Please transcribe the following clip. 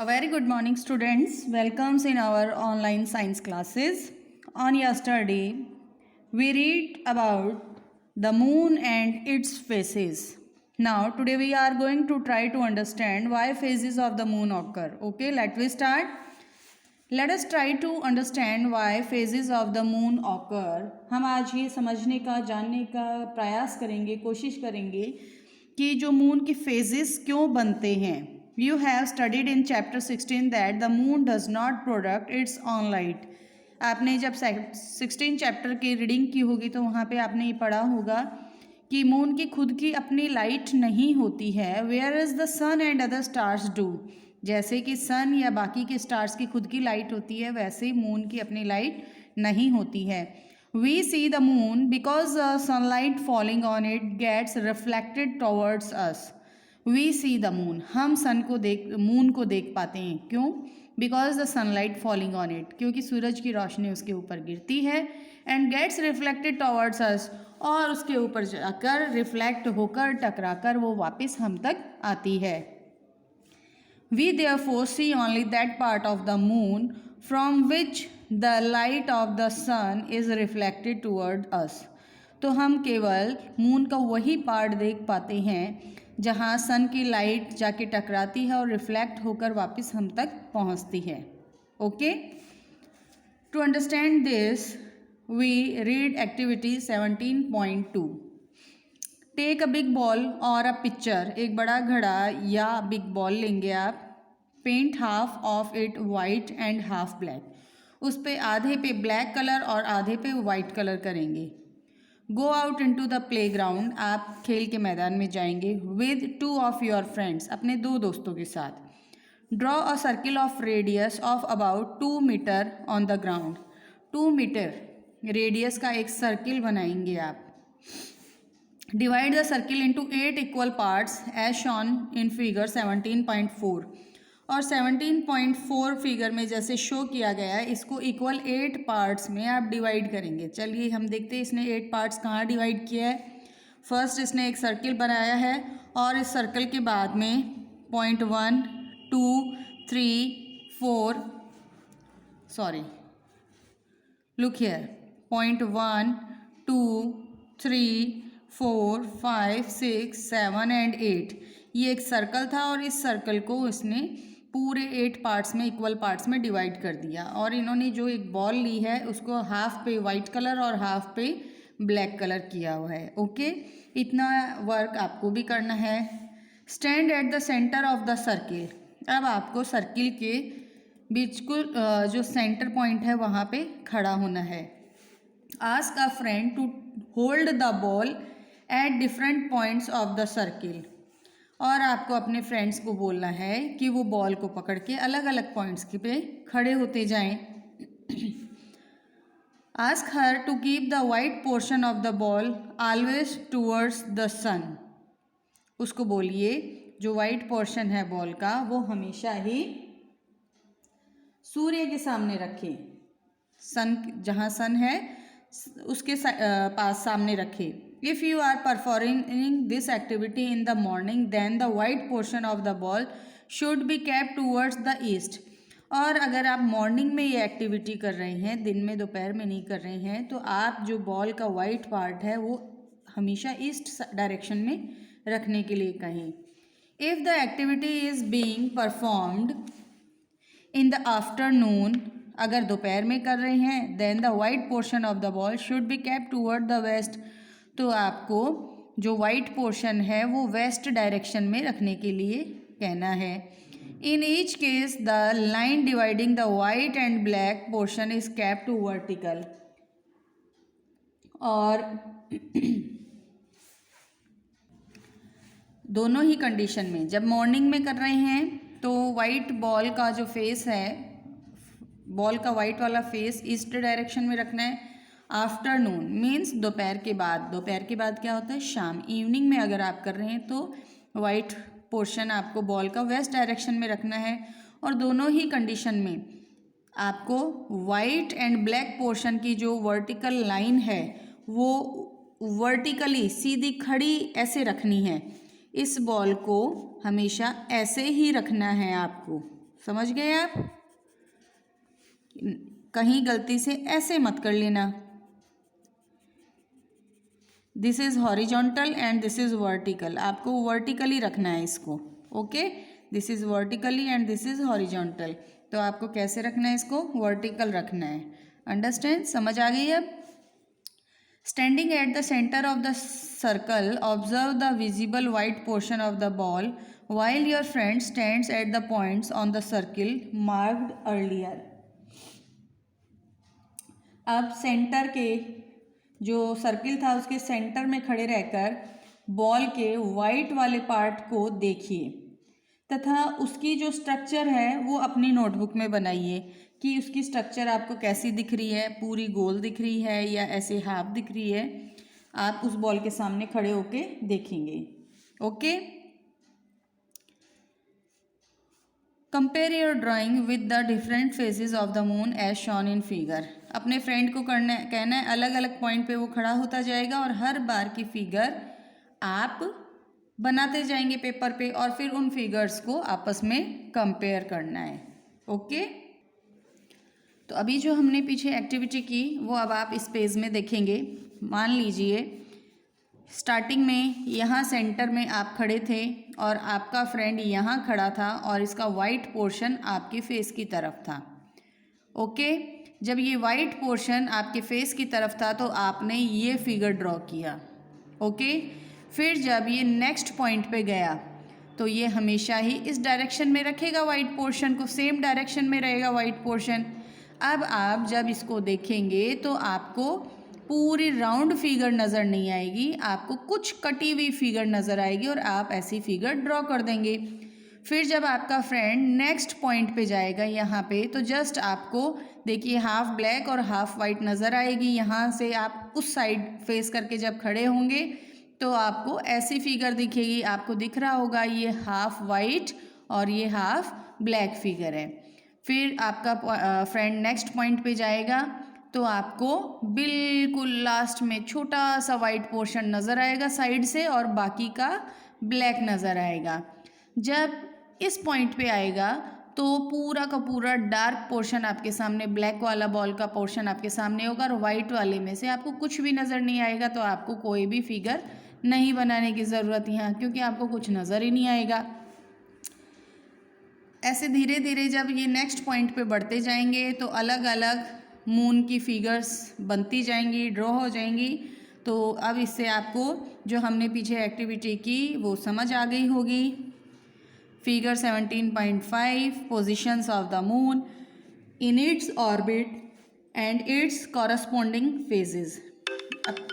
A very good morning, students. Welcomes in our online science classes. On yesterday, we read about the moon and its phases. Now, today we are going to try to understand why phases of the moon occur. Okay, let me start. Let us try to understand why phases of the moon occur. हम आज ये समझने का, जानने का प्रयास करेंगे, कोशिश करेंगे कि जो मून के phases क्यों बनते हैं. You have studied in chapter 16 that the moon does not produce its own light. आपने जब 16 चैप्टर की रीडिंग की होगी तो वहाँ पे आपने ये पढ़ा होगा कि मून की खुद की अपनी लाइट नहीं होती है. Where is the sun and other stars do. जैसे कि सन या बाकी के स्टार्स की खुद की लाइट होती है, वैसे ही मून की अपनी लाइट नहीं होती है. We see the moon because sunlight falling on it gets reflected towards us. We see the moon, हम मून को देख पाते हैं. क्यों? Because the sunlight falling on it, क्योंकि सूरज की रोशनी उसके ऊपर गिरती है. And gets reflected towards us, और उसके ऊपर जाकर रिफ्लेक्ट होकर टकराकर वो वापस हम तक आती है. We therefore see only that part of the moon from which the light of the sun is reflected toward us. तो हम केवल मून का वही पार्ट देख पाते हैं जहाँ सन की लाइट जाके टकराती है और रिफ्लेक्ट होकर वापस हम तक पहुँचती है. Okay, to understand this we read activity 17.2. Take a big ball or a picture. एक बड़ा घड़ा या बिग बॉल लेंगे आप. Paint half of it white and half black. उस पे आधे पे ब्लैक कलर और आधे पे वाइट कलर करेंगे. Go out into the play ground. आप खेल के मैदान में जाएंगे. विद 2 ऑफ योर फ्रेंड्स, अपने 2 दोस्तों के साथ. Draw a circle of radius of about 2 metre on the ground. 2 metre radius का एक सर्किल बनाएंगे आप. Divide the circle into 8 equal parts as shown in figure 17.4. और 17.4 फिगर में जैसे शो किया गया है, इसको इक्वल 8 पार्ट्स में आप डिवाइड करेंगे. चलिए हम देखते हैं इसने 8 पार्ट्स कहाँ डिवाइड किया है. फर्स्ट इसने एक सर्किल बनाया है और इस सर्कल के बाद में 0.1 2 3 4 सॉरी लुक हियर 0.1 2 3 4 5 6 7 एंड 8. ये एक सर्कल था और इस सर्कल को इसने पूरे 8 पार्ट्स में, इक्वल पार्ट्स में डिवाइड कर दिया. और इन्होंने जो एक बॉल ली है उसको हाफ पे वाइट कलर और हाफ पे ब्लैक कलर किया हुआ है. ओके, इतना वर्क आपको भी करना है. Stand at the centre of the circle. अब आपको सर्किल के बीच को जो सेंटर पॉइंट है वहाँ पे खड़ा होना है. Ask a friend to hold the ball at different points of the circle. और आपको अपने फ्रेंड्स को बोलना है कि वो बॉल को पकड़ के अलग अलग पॉइंट्स के पे खड़े होते जाएं. Ask her to keep the white portion of the ball always towards the sun. उसको बोलिए जो वाइट पोर्शन है बॉल का वो हमेशा ही सूर्य के सामने रखें. सन, जहाँ सन है उसके पास सामने रखें. If you are performing this activity in the morning, then the white portion of the ball should be kept towards the east. और अगर आप मॉर्निंग में ये एक्टिविटी कर रहे हैं, दिन में दोपहर में नहीं कर रहे हैं, तो आप जो बॉल का वाइट पार्ट है वो हमेशा ईस्ट डायरेक्शन में रखने के लिए कहें. If the activity is being performed in the afternoon, अगर दोपहर में कर रहे हैं, then the white portion of the ball should be kept toward the west. तो आपको जो वाइट पोर्शन है वो वेस्ट डायरेक्शन में रखने के लिए कहना है. In each case the line dividing the white and black portion is kept to vertical. और दोनों ही कंडीशन में, जब मॉर्निंग में कर रहे हैं तो वाइट बॉल का जो फेस है, बॉल का वाइट वाला फेस ईस्ट डायरेक्शन में रखना है. आफ्टरनून मीन्स दोपहर के बाद. दोपहर के बाद क्या होता है? शाम. इवनिंग में अगर आप कर रहे हैं तो वाइट पोर्शन आपको बॉल का वेस्ट डायरेक्शन में रखना है. और दोनों ही कंडीशन में आपको वाइट एंड ब्लैक पोर्शन की जो वर्टिकल लाइन है वो वर्टिकली सीधी खड़ी ऐसे रखनी है. इस बॉल को हमेशा ऐसे ही रखना है आपको. समझ गए आप? कहीं गलती से ऐसे मत कर लेना। This is horizontal and this is vertical, आपको वर्टिकली रखना है इसको। Okay, this is vertically and this is horizontal, तो आपको कैसे रखना है इसको? वर्टिकल रखना है। अंडरस्टैंड? समझ आ गई अब? Standing at the centre of the circle observe the visible white portion of the ball while your friend stands at the points on the circle marked earlier। अब सेंटर के जो सर्किल था उसके सेंटर में खड़े रहकर बॉल के white वाले पार्ट को देखिए तथा उसकी जो स्ट्रक्चर है वो अपनी नोटबुक में बनाइए कि उसकी स्ट्रक्चर आपको कैसी दिख रही है, पूरी गोल दिख रही है या ऐसे हाफ दिख रही है। आप उस बॉल के सामने खड़े होके देखेंगे। Okay, compare your drawing with the different phases of the moon as shown in figure. अपने फ्रेंड को कहना है अलग अलग पॉइंट पे वो खड़ा होता जाएगा और हर बार की फिगर आप बनाते जाएंगे पेपर पे और फिर उन फिगर्स को आपस में कंपेयर करना है। ओके, तो अभी जो हमने पीछे एक्टिविटी की वो अब आप इस पेज में देखेंगे। मान लीजिए स्टार्टिंग में यहाँ सेंटर में आप खड़े थे और आपका फ्रेंड यहाँ खड़ा था और इसका वाइट पोर्शन आपके फेस की तरफ था। ओके, जब ये वाइट पोर्शन आपके फेस की तरफ था तो आपने ये फिगर ड्रॉ किया। ओके, फिर जब ये नेक्स्ट पॉइंट पे गया तो ये हमेशा ही इस डायरेक्शन में रखेगा वाइट पोर्शन को, सेम डायरेक्शन में रहेगा वाइट पोर्शन। अब आप जब इसको देखेंगे तो आपको पूरी राउंड फिगर नज़र नहीं आएगी, आपको कुछ कटी हुई फिगर नज़र आएगी और आप ऐसी फिगर ड्रॉ कर देंगे। फिर जब आपका फ्रेंड नेक्स्ट पॉइंट पे जाएगा यहाँ पे तो जस्ट आपको देखिए हाफ ब्लैक और हाफ वाइट नज़र आएगी। यहाँ से आप उस साइड फेस करके जब खड़े होंगे तो आपको ऐसी फिगर दिखेगी, आपको दिख रहा होगा ये हाफ वाइट और ये हाफ ब्लैक फिगर है। फिर आपका फ्रेंड नेक्स्ट पॉइंट पे जाएगा तो आपको बिल्कुल लास्ट में छोटा सा वाइट पोर्शन नज़र आएगा साइड से और बाकी का ब्लैक नज़र आएगा। जब इस पॉइंट पे आएगा तो पूरा का पूरा डार्क पोर्शन आपके सामने, ब्लैक वाला बॉल का पोर्शन आपके सामने होगा और वाइट वाले में से आपको कुछ भी नज़र नहीं आएगा। तो आपको कोई भी फिगर नहीं बनाने की ज़रूरत यहाँ, क्योंकि आपको कुछ नज़र ही नहीं आएगा। ऐसे धीरे धीरे जब ये नेक्स्ट पॉइंट पे बढ़ते जाएंगे तो अलग अलग मून की फिगर्स बनती जाएंगी, ड्रॉ हो जाएंगी। तो अब इससे आपको जो हमने पीछे एक्टिविटी की वो समझ आ गई होगी। Figure 17.5 positions of the moon in its orbit and it's corresponding phases. अब